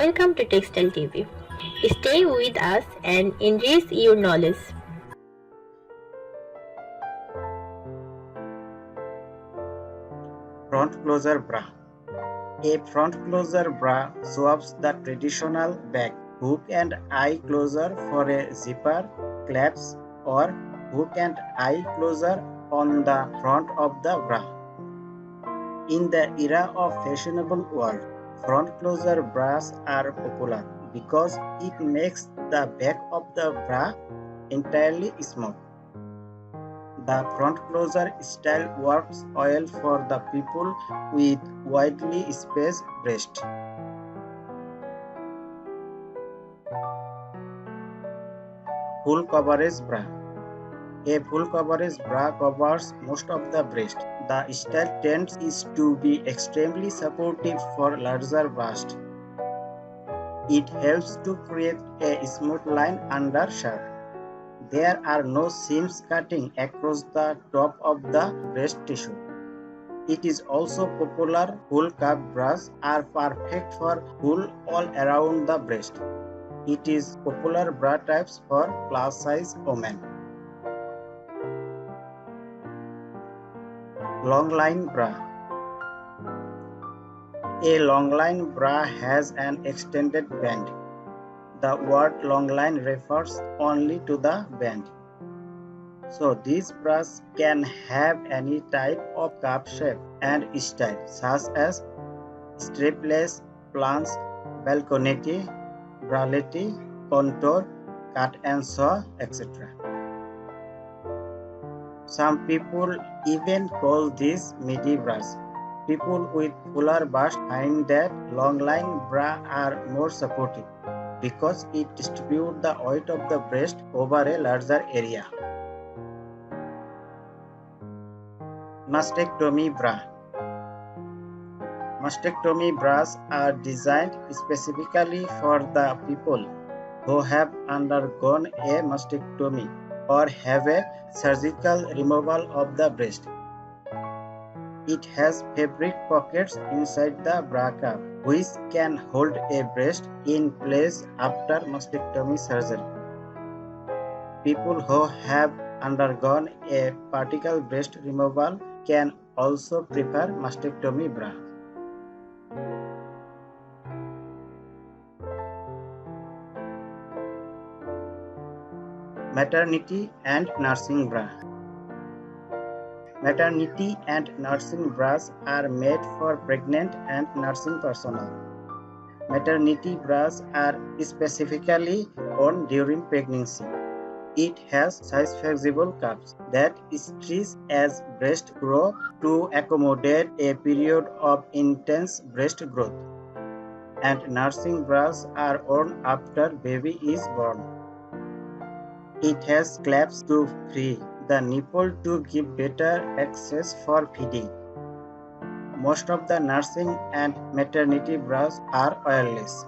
Welcome to Textile TV. Stay with us and enrich your knowledge. Front closure bra. A front closure bra swaps the traditional back hook and eye closure for a zipper, clasp, or hook and eye closure on the front of the bra. In the era of fashionable world, front closure bras are popular because it makes the back of the bra entirely smooth. The front closure style works well for the people with widely spaced breasts. Full coverage bra. A full coverage bra covers most of the breast. The style tends is to be extremely supportive for larger bust. It helps to create a smooth line under shirt. There are no seams cutting across the top of the breast tissue. It is also popular. Full cup bras are perfect for pull all around the breast. It is popular bra types for plus size women. Long line bra. A long line bra has an extended band. The word long line refers only to the band. So these bras can have any type of cup shape and style such as strapless, planche, balconette, bralette, contour, cut and sew, etc. Some people even call these midi bras. People with fuller bust find that long line bra are more supportive because it distributes the weight of the breast over a larger area. Mastectomy bra. Mastectomy bras are designed specifically for the people who have undergone a mastectomy or have a surgical removal of the breast. It has fabric pockets inside the bra cup, which can hold a breast in place after mastectomy surgery. People who have undergone a partial breast removal can also prefer mastectomy bra. Maternity and nursing bra. Maternity and nursing bras are made for pregnant and nursing personnel. Maternity bras are specifically worn during pregnancy. It has size-flexible cups that stretch as breasts grow to accommodate a period of intense breast growth. And nursing bras are worn after baby is born. It has clasps to free the nipple to give better access for feeding. Most of the nursing and maternity bras are wireless.